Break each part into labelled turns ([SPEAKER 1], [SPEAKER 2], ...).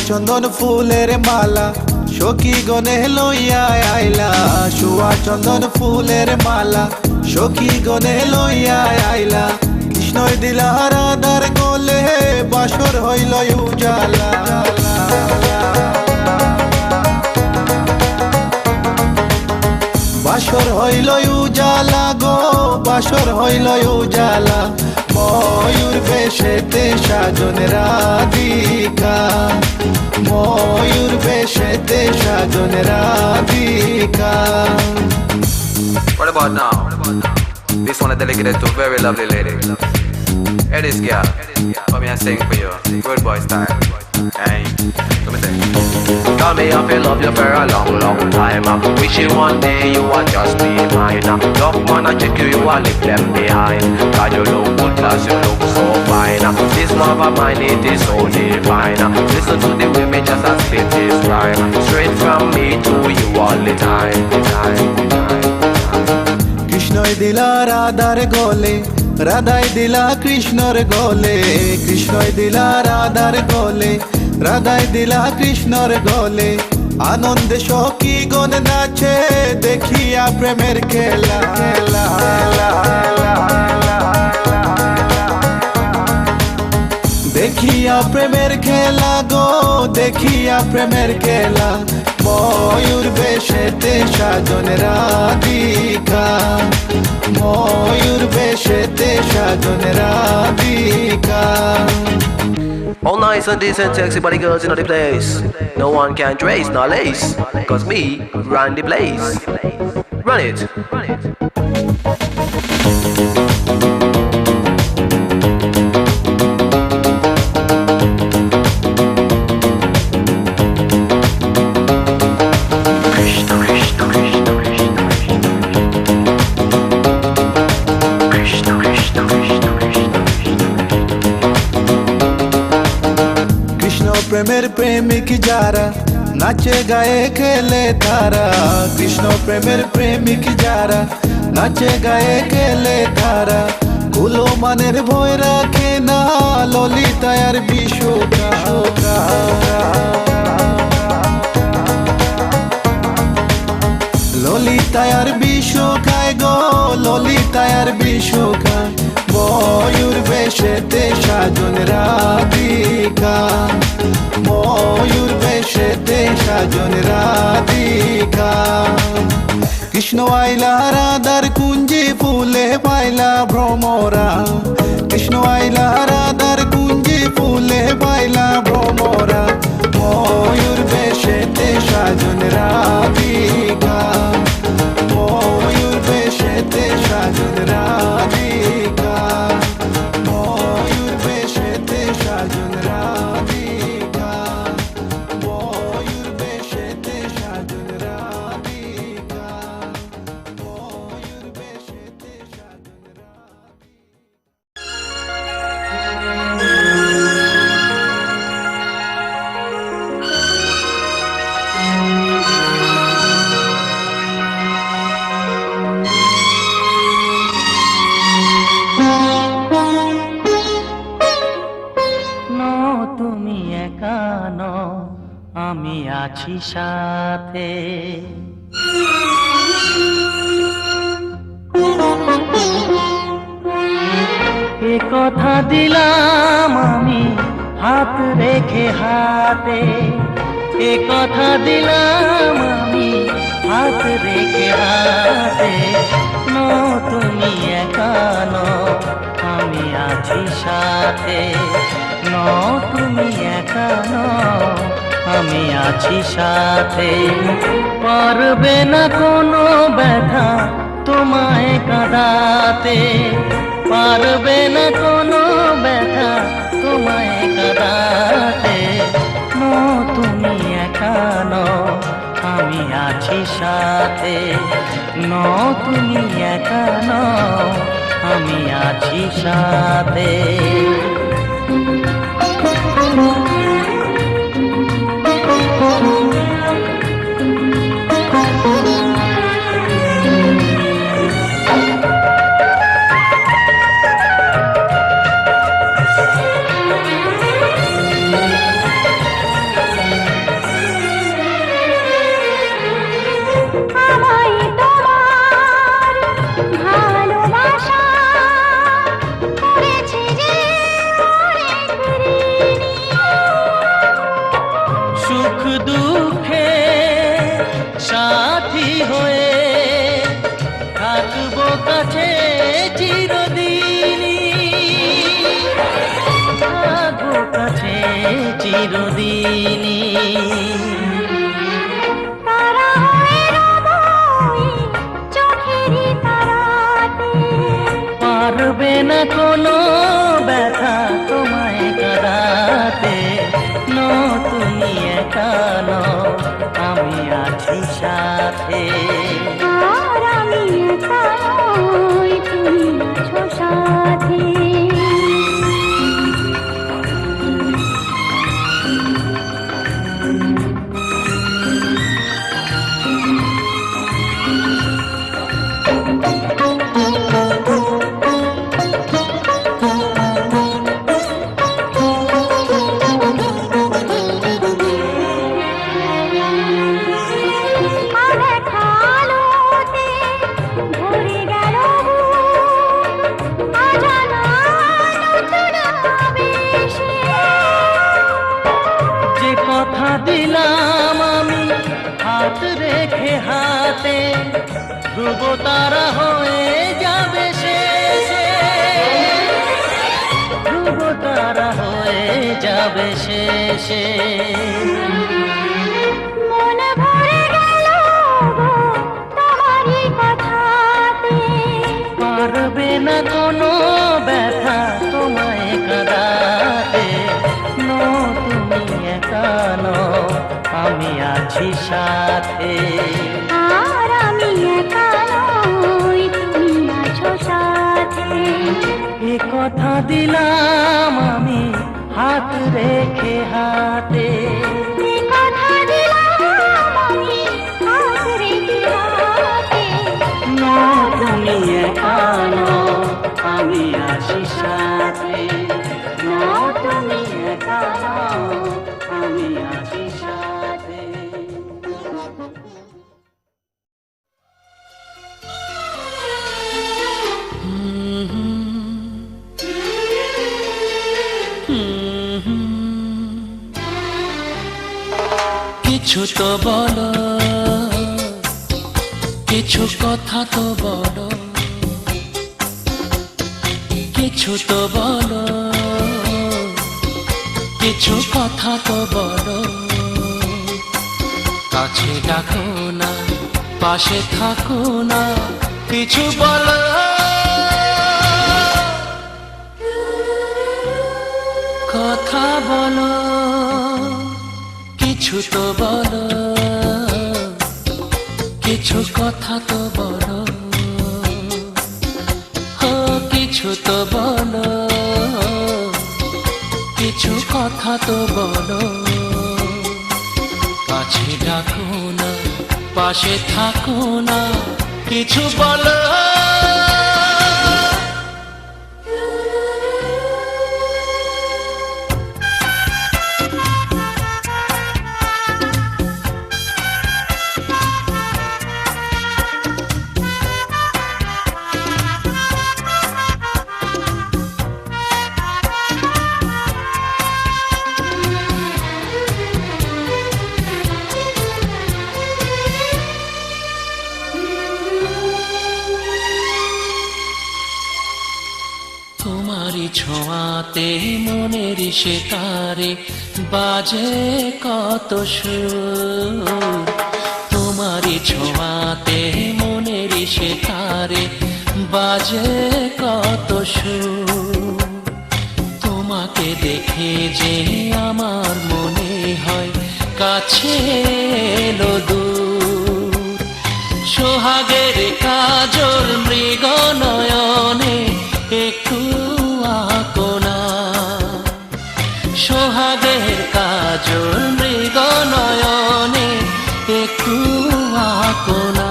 [SPEAKER 1] চন্দন ফুলের মালা সখী গনে লইয়া আইলা, শুয়া চন্দন ফুলের মালা সখী গনে লইয়া আইলা। কৃষ্ণই দিলা রাধার গলে বাসর হইল উজালা। বাসর হইল উজালা গো, বাসর হইল উজালা। ময়ূর বেশেতে সাজন রাধিকা, ময়ূর বেশেতে সাজন Radhika.
[SPEAKER 2] What about now? This one is dedicated to a very lovely lady. Hey this girl, come here and sing for you. Good boy style. Hey, let me sing. Tell me I've been love you for a long, long time. Wishing one day you would just be mine. Love man, I check you, you will leave them behind. God, you look good, cause you look so fine. This love of mine, it is so divine. Listen to the way me just a spit this rhyme. Straight from me to you all the time.
[SPEAKER 1] কৃষ্ণই দিলা রাধার গলে, রাধাই দিলা কৃষ্ণর গলে। কৃষ্ণই দিলা রাধার গলে, রাধাই দিলা কৃষ্ণর গলে। আনন্দে সখী গণ নাচে দেখিয়া প্রেমের খেলা। দেখিয়া প্রেমের খেলা গো, দেখিয়া প্রেমের খেলা। ময়ূর বেশেতে সাজন রাধিকা, ময়ূর বেশেতে সাজন Radhika.
[SPEAKER 2] All nice and decent sexy body girls in the place. No one can trace no lace, cause me run the place. Run it.
[SPEAKER 1] প্রেমের প্রেমিক যারা নাচে গায়ে খেলে তারা। কৃষ্ণ প্রেমের প্রেমিক যারা নাচে গায়ে খেলে তারা। কুলো মানের ভয় রাখে না ললিতায়ার বিশুকা। ললিতায়ার বিশুকায় গো, ললিতায়ার বিশুকায়। ময়ূর বেশেতে সাজন রাধিকা, ময়ূর বেশেতে সাজন রাধিকা। কৃষ্ণ আইলা রাধার কুঞ্জি ফুলে পাইলা ভ্রমরা। কৃষ্ণ আইলা রাধার কুঞ্জি ফুলে পাইলা ভ্রমরা। ময়ূর বেশেতে সাজন রাধিকা, ময়ূর বেশেতে সাজন রাধিকা, ময়ূর বেশেতে সাজন রাধিকা, ময়ূর বেশেতে সাজন রাধিকা, ময়ূর বেশেতে সাজন
[SPEAKER 3] তুমি একা নও, আমি আছি সাথে। এ কথা দিলাম আমি হাত রেখে হাতে। এ কথা দিলাম আমি হাত রেখে হাতে। তুমি একা নও, আমি আছি সাথে। তুমি একা নও, আমি আছি সাথে। পারবে না কোনো ব্যথা তোমায় কাঁদাতে, পারবে না কোনো ব্যথা তোমায় কাঁদাতে। তুমি একা নও, আমি আছি সাথে। তুমি একা নও, আমি আছি সাথে। ধ্রুব তারা হয়ে যাবে শেষে, ধ্রুব তারা হয়ে যাবে শেষে।
[SPEAKER 4] মন ভরে গেল গো তোমারই কথাতে,
[SPEAKER 3] পারবে না কোনো ব্যথা তোমায় কাঁদাতে। নো তুমি একা নও, আমি আছি সাথে।
[SPEAKER 4] আর আমি একা নই, তুমি আছো সাথে।
[SPEAKER 3] এ কথা দিলাম আমি হাত রেখে হাতে।
[SPEAKER 4] এ কথা দিলাম আমি হাত রেখে হাতে।
[SPEAKER 3] নো তুমি একা নও, আমি আছি সাথে। নো তুমি একা নও, আমি আছি সাথে। কিছু তো বলো, কিছু কথা তো বলো, কিছু তো বলো, কিছু কথা তো বলো। কাছে ডাকো না, পাশে থাকো না, কিছু বলো। কথা বলো, কিছু তো বলো, কিছু কথা তো বলো। কিছু তো বলো, কিছু কথা তো বলো। কাছে ডাকো না, পাশে থাকো না, কিছু বলো। তোমারই ছোঁয়াতে মনের সেতারে বাজে কত সুর। তোমারই ছোঁয়াতে মনের সেতারে বাজে কত সুর। তোমাকে দেখে যে আমার মনে হয় কাছে এলো দূর। সোহাগের কাজল মৃগ নয়নে একটু আঁকো না। সোহাগের কাজল মৃগ নয়নে একটু আঁকো না।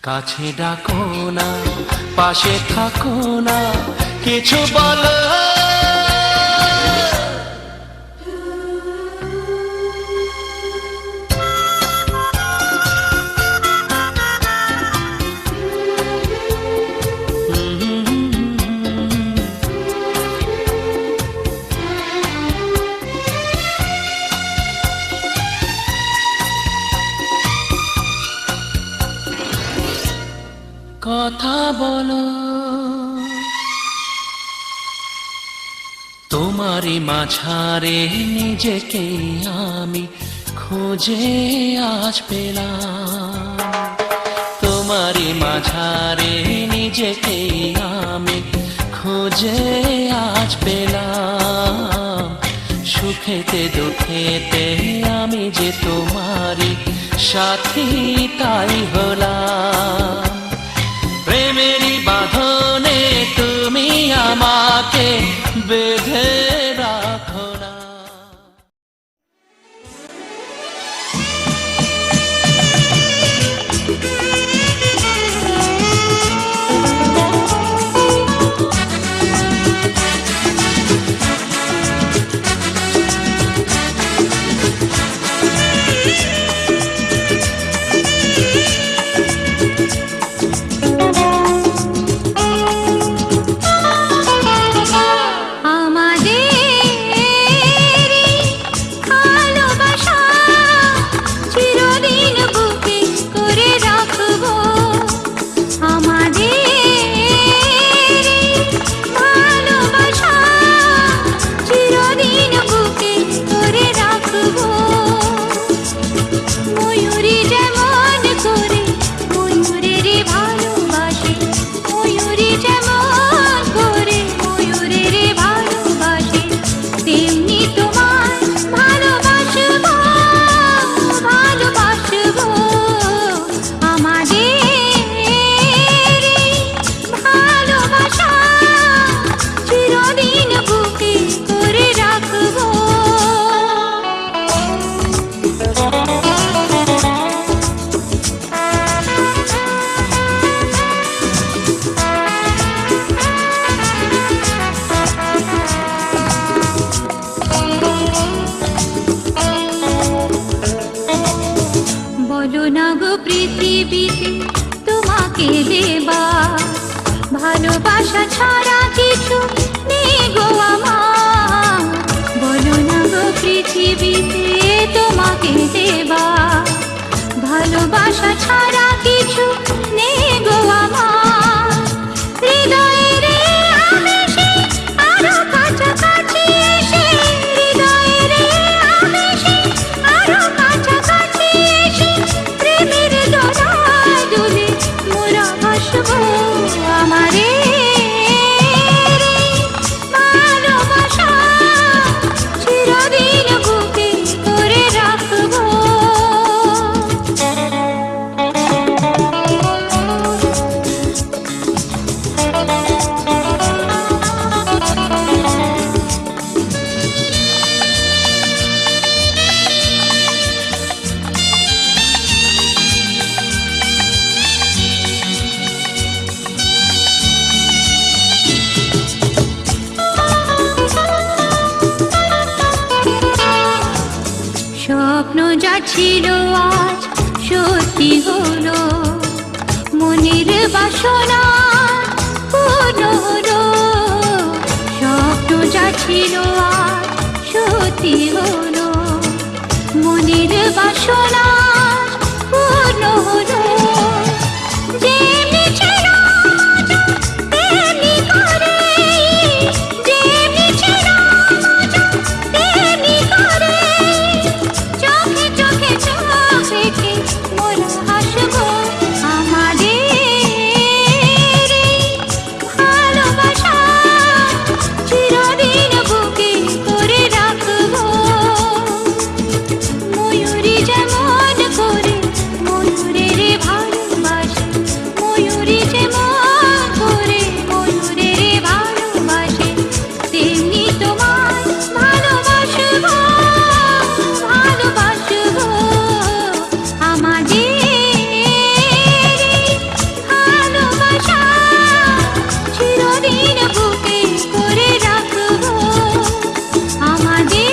[SPEAKER 3] কাছে ডাকো না, পাশে থাকো না, কিছু বলো। কথা বলো, তোমারই মাঝারে নিজেকে আমি খুঁজে আজ পেলাম। তোমারই মাঝারে নিজেকে আমি খুঁজে আজ পেলাম। সুখেতে দুঃখেতে আমি যে তোমারই সাথী তাই হলাম। প্রেমেরই বাঁধনে তুমি আমাকে বেঁধে রাখো না।
[SPEAKER 4] আমাদের পৃথিবীতে তোমাকে দেবা ভালোবাসা ছাড়া কিছু নেই গো আমার বলো না গো পৃথিবীতে তোমাকে দেবা ভালোবাসা ছাড়া কিছু নেই গো আমার হৃদয়ের আবেশে আরো কাছাকাছি এসে হৃদয়ের আবেশে আরো কাছাকাছি এসে প্রেমের দোলায় দুলে মোরা ভাসবো আমারে ভালোবাসা চিরদিন বুকে করে রাখবো। স্বপ্ন যা ছিল আজ সত্যি হলো মনের বাসনা পূর্ণ হলো স্বপ্ন যা ছিল আজ সত্যি হলো মনের বাসনা পূর্ণ হলো যেমনি ছিল তেমনি করে যেমনি ছিল তেমনি করে চোখে চোখে চোখ রেখে মোরা হাসবো আমাদের ভালোবাসা চিরদিন বুকে করে রাখবো ময়ূরী যেমন করে ময়ূরের ভালোবাসে ময়ূরী যেমন করে ময়ূরের ভালোবাসে তেমনি তোমায় ভালোবাসবো ভালোবাসবো আমাদের ভালোবাসা চিরদিন বুকে করে রাখবো আমাদের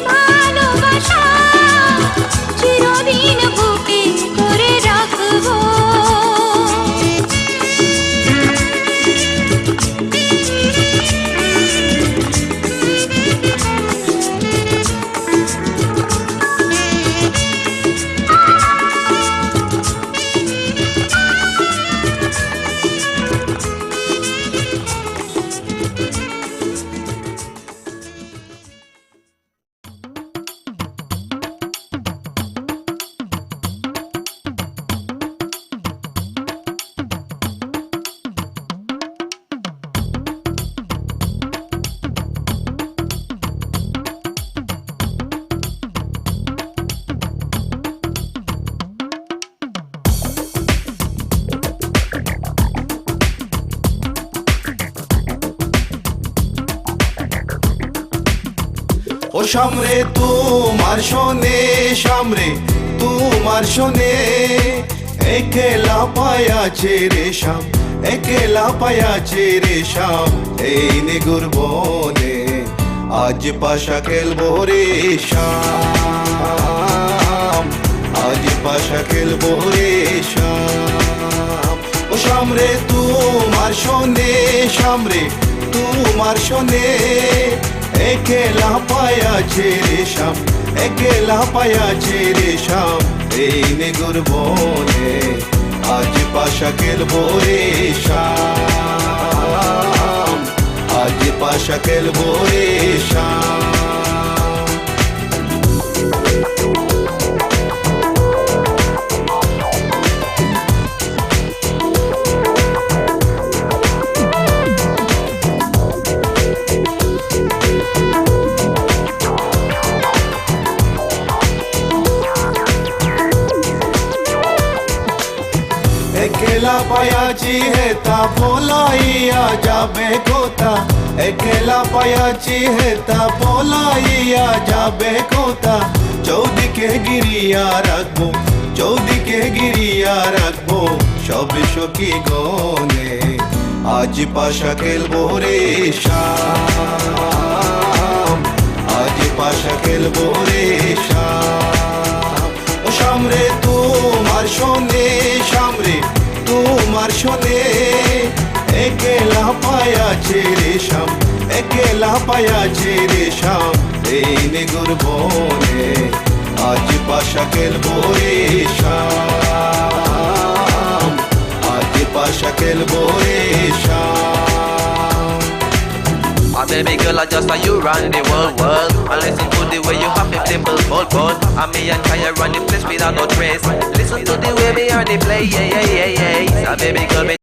[SPEAKER 4] ভালোবাসা চিরদিন বুকে করে রাখবো।
[SPEAKER 1] ও সামরে তোমার শোনে সামরে তোমার শোনে একলা পায়াছে রে শাম একলা পায়াছে রে শাম এই নিগুর বনে আজ পাশা খেলবো রে শাম আজ পাশা খেলবো রে শাম ও সামরে তোমার শোনে সামরে তোমার শোনে একলা পায়াছে রে শাম একলা পায়াছে রে শাম এই নিগুর বনে আজ পাশা খেলবো রে শাম আজ পাশা খেলবো রে শাম একলা পায়াছি হেতা বলাইয়া যাবে কোথা একলা পায়াছি হেতা বলাইয়া যাবে কোথা চৌদিকে গিরিয়া রাখবো চৌদিকে গিরিয়া রাখবো সব সখী গনে আজ পাশা খেলবো রে শাম আজ পাশা খেলবো রে শাম ও সামরে তোমার শোনে সামরে তোমার শোনে একেলা পায়াছে রে শাম একেলা পায়াছে রে শাম এই নিগুর বনে আজ পাশা খেলবো রে শাম আজ পাশা খেলবো রে শাম
[SPEAKER 2] My baby girl, I just like you run the world. I listen to the way you have it, dimple, bold. And me and Kaya run the place without no trace. Listen to the way me and they play, yeah. So baby girl, me